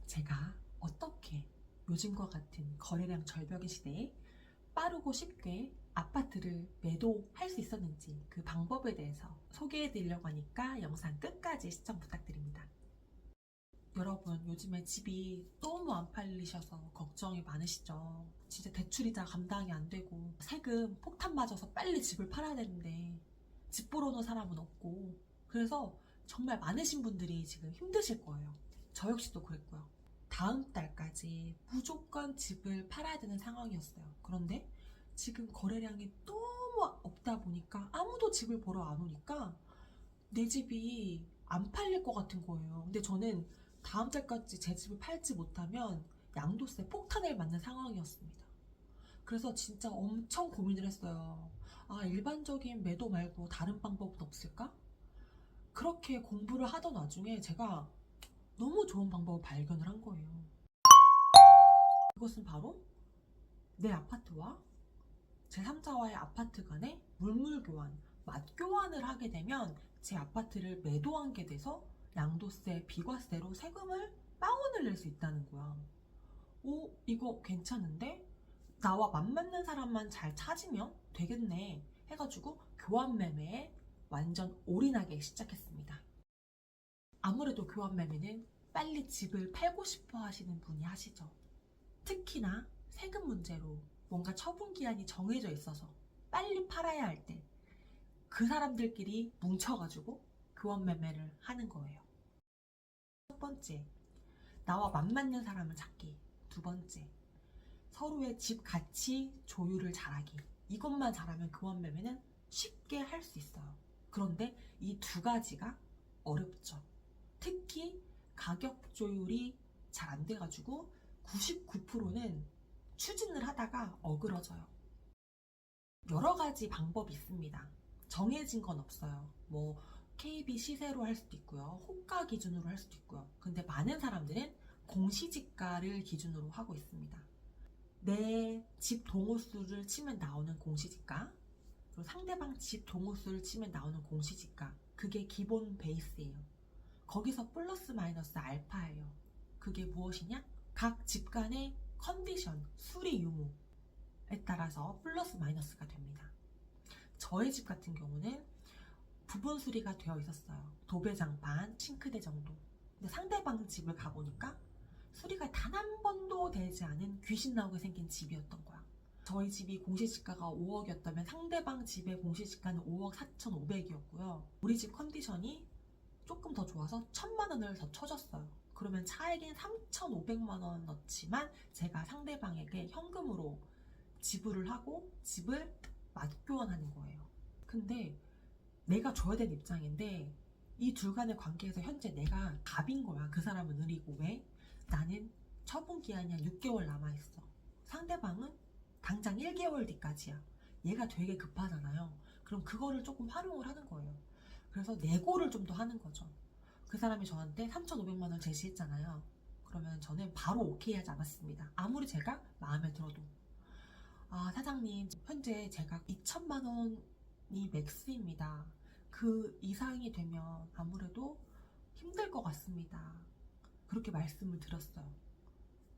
제가 어떻게 요즘과 같은 거래량 절벽의 시대에 빠르고 쉽게 아파트를 매도할 수 있었는지 그 방법에 대해서 소개해 드리려고 하니까 영상 끝까지 시청 부탁드립니다. 여러분, 요즘에 집이 너무 안 팔리셔서 걱정이 많으시죠? 진짜 대출이자 감당이 안 되고 세금 폭탄 맞아서 빨리 집을 팔아야 되는데 집 보러 오는 사람은 없고, 그래서 정말 많으신 분들이 지금 힘드실 거예요. 저 역시도 그랬고요. 다음 달까지 무조건 집을 팔아야 되는 상황이었어요. 그런데 지금 거래량이 너무 없다 보니까 아무도 집을 보러 안 오니까 내 집이 안 팔릴 것 같은 거예요. 근데 저는 다음 달까지 제 집을 팔지 못하면 양도세 폭탄을 맞는 상황이었습니다. 그래서 진짜 엄청 고민을 했어요. 아, 일반적인 매도 말고 다른 방법은 없을까? 그렇게 공부를 하던 와중에 제가 너무 좋은 방법을 발견을 한 거예요. 그것은 바로 내 아파트와 제3자와의 아파트 간의 물물교환, 맞교환을 하게 되면 제 아파트를 매도하게 돼서 양도세, 비과세로 세금을 다운을 낼 수 있다는 거야. 오, 이거 괜찮은데? 나와 맞맞는 사람만 잘 찾으면 되겠네 해가지고 교환매매에 완전 올인하기 시작했습니다. 아무래도 교환매매는 빨리 집을 팔고 싶어 하시는 분이 하시죠. 특히나 세금 문제로 뭔가 처분기한이 정해져 있어서 빨리 팔아야 할 때 그 사람들끼리 뭉쳐가지고 교환매매를 하는 거예요. 첫 번째, 나와 맞맞는 사람을 찾기. 두 번째, 서로의 집 가치 조율을 잘하기. 이것만 잘하면 교환매매는 쉽게 할 수 있어요. 그런데 이 두 가지가 어렵죠. 특히 가격 조율이 잘 안 돼가지고 99%는 추진을 하다가 어그러져요. 여러 가지 방법이 있습니다. 정해진 건 없어요. 뭐 KB 시세로 할 수도 있고요. 호가 기준으로 할 수도 있고요. 근데 많은 사람들은 공시지가를 기준으로 하고 있습니다. 내 집 동호수를 치면 나오는 공시지가, 그리고 상대방 집 동호수를 치면 나오는 공시지가, 그게 기본 베이스예요. 거기서 플러스 마이너스 알파예요. 그게 무엇이냐? 각 집 간의 컨디션, 수리 유무에 따라서 플러스 마이너스가 됩니다. 저희 집 같은 경우는 부분 수리가 되어 있었어요. 도배장판, 싱크대 정도. 근데 상대방 집을 가보니까 수리가 단 한 번도 되지 않은 귀신 나오게 생긴 집이었던 거야. 저희 집이 공시지가가 5억이었다면 상대방 집의 공시지가는 5억 4,500이었고요. 우리 집 컨디션이 조금 더 좋아서 1,000만 원을 더 쳐줬어요. 그러면 차액인 3,500만 원 넣지만 제가 상대방에게 현금으로 지불을 하고 집을 맞교환하는 거예요. 근데 내가 줘야 되는 입장인데 이 둘 간의 관계에서 현재 내가 갑인 거야. 그 사람은 을이고. 왜? 나는 처분 기한이 한 6개월 남아있어. 상대방은 당장 1개월 뒤까지야. 얘가 되게 급하잖아요. 그럼 그거를 조금 활용을 하는 거예요. 그래서 내고를 좀 더 하는 거죠. 그 사람이 저한테 3,500만 원 제시했잖아요. 그러면 저는 바로 오케이 하지 않았습니다. 아무리 제가 마음에 들어도. 아, 사장님, 현재 제가 2천만 원이 맥스입니다. 그 이상이 되면 아무래도 힘들 것 같습니다. 그렇게 말씀을 드렸어요.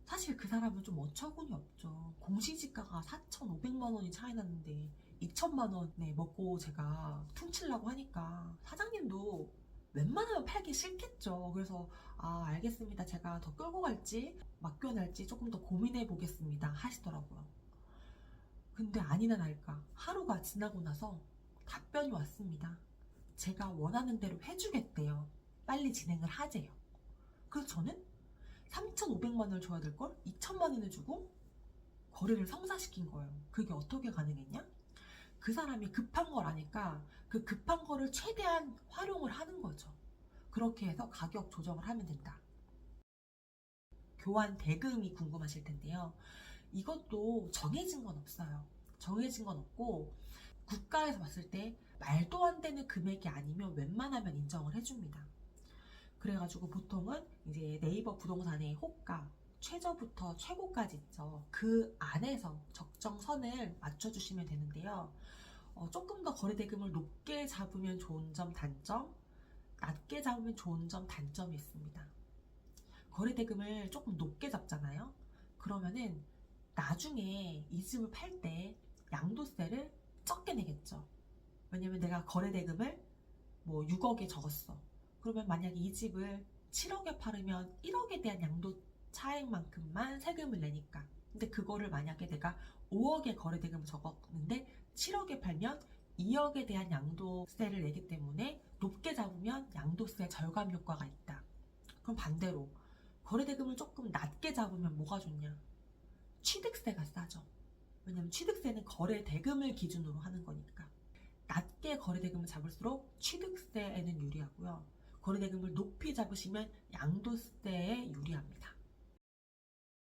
사실 그 사람은 좀 어처구니 없죠. 공시지가가 4,500만 원이 차이 났는데 2천만 원에 먹고 제가 퉁치려고 하니까 사장님도 웬만하면 팔기 싫겠죠. 그래서 아, 알겠습니다. 제가 더 끌고 갈지 맡겨날지 조금 더 고민해 보겠습니다 하시더라고요. 근데 아니나 다를까 하루가 지나고 나서 답변이 왔습니다. 제가 원하는 대로 해주겠대요. 빨리 진행을 하재요. 그래서 저는 3,500만 원을 줘야 될 걸 2천만 원을 주고 거래를 성사시킨 거예요. 그게 어떻게 가능했냐? 그 사람이 급한 걸 아니까 그 급한 거를 최대한 활용을 하는 거죠. 그렇게 해서 가격 조정을 하면 된다. 교환 대금이 궁금하실 텐데요. 이것도 정해진 건 없어요. 정해진 건 없고 국가에서 봤을 때 말도 안 되는 금액이 아니면 웬만하면 인정을 해줍니다. 그래가지고 보통은 이제 네이버 부동산의 호가 최저부터 최고까지 있죠. 그 안에서 적정선을 맞춰주시면 되는데요. 조금 더 거래대금을 높게 잡으면 좋은 점 단점, 낮게 잡으면 좋은 점 단점이 있습니다. 거래대금을 조금 높게 잡잖아요. 그러면은 나중에 이 집을 팔 때 양도세를 적게 내겠죠. 왜냐면 내가 거래대금을 뭐 6억에 적었어. 그러면 만약에 이 집을 7억에 팔으면 1억에 대한 양도 차액만큼만 세금을 내니까. 근데 그거를 만약에 내가 5억에 거래대금을 적었는데 7억에 팔면 2억에 대한 양도세를 내기 때문에 높게 잡으면 양도세 절감 효과가 있다. 그럼 반대로 거래대금을 조금 낮게 잡으면 뭐가 좋냐? 취득세가 싸죠. 왜냐면 취득세는 거래대금을 기준으로 하는 거니까. 낮게 거래대금을 잡을수록 취득세에는 유리하고요. 거래대금을 높이 잡으시면 양도세에 유리합니다.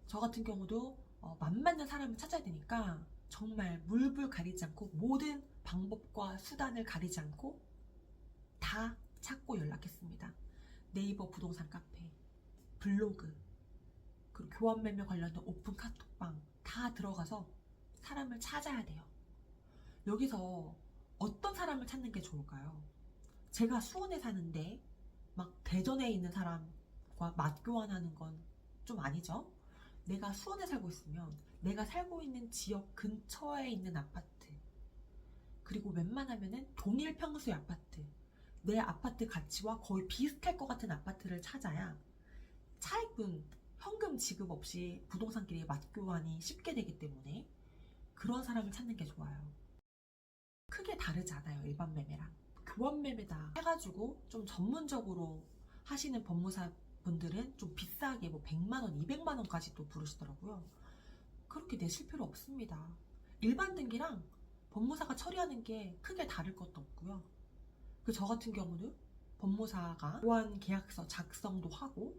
저 같은 경우도 맞는 사람을 찾아야 되니까 정말 물불 가리지 않고 모든 방법과 수단을 가리지 않고 다 찾고 연락했습니다. 네이버 부동산 카페, 블로그, 그리고 교환매매 관련된 오픈 카톡방 다 들어가서 사람을 찾아야 돼요. 여기서 어떤 사람을 찾는 게 좋을까요? 제가 수원에 사는데 막 대전에 있는 사람과 맞교환하는 건 좀 아니죠? 내가 수원에 살고 있으면 내가 살고 있는 지역 근처에 있는 아파트, 그리고 웬만하면은 동일 평수의 아파트, 내 아파트 가치와 거의 비슷할 것 같은 아파트를 찾아야 차익분, 현금 지급 없이 부동산끼리 맞교환이 쉽게 되기 때문에 그런 사람을 찾는 게 좋아요. 크게 다르지 않아요, 일반 매매랑. 교환 매매다 해가지고 좀 전문적으로 하시는 법무사 분들은 좀 비싸게 뭐 100만원, 200만원까지 또 부르시더라고요. 그렇게 내실 필요 없습니다. 일반 등기랑 법무사가 처리하는 게 크게 다를 것도 없고요. 저 같은 경우는 법무사가 교환 계약서 작성도 하고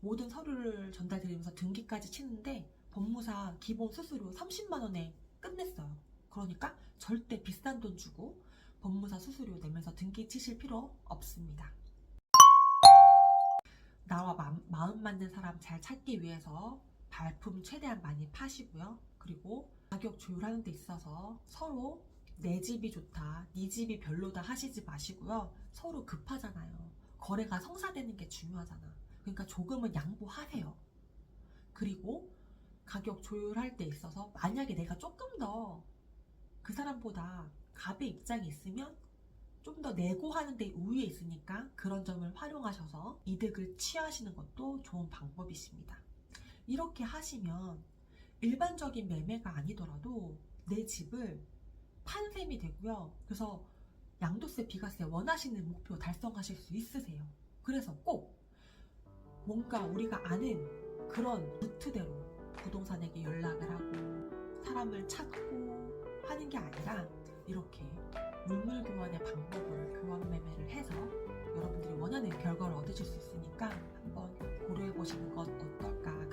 모든 서류를 전달드리면서 등기까지 치는데 법무사 기본 수수료 30만원에 끝냈어요. 그러니까 절대 비싼 돈 주고 법무사 수수료 내면서 등기 치실 필요 없습니다. 나와 마음 맞는 사람 잘 찾기 위해서 발품 최대한 많이 파시고요. 그리고 가격 조율하는 데 있어서 서로 내 집이 좋다, 네 집이 별로다 하시지 마시고요. 서로 급하잖아요. 거래가 성사되는 게 중요하잖아. 그러니까 조금은 양보하세요. 그리고 가격 조율할 때 있어서 만약에 내가 조금 더 그 사람보다 갑의 입장이 있으면 좀 더 내고 하는데 우위에 있으니까 그런 점을 활용하셔서 이득을 취하시는 것도 좋은 방법이십니다. 이렇게 하시면 일반적인 매매가 아니더라도 내 집을 판 셈이 되고요. 그래서 양도세, 비과세 원하시는 목표 달성하실 수 있으세요. 그래서 꼭 뭔가 우리가 아는 그런 루트대로 부동산에게 연락을 하고 사람을 찾고 하는 게 아니라 이렇게 물물교환의 방법으로 교환 매매를 해서 여러분들이 원하는 결과를 얻으실 수 있으니까 한번 고려해 보시는 건 어떨까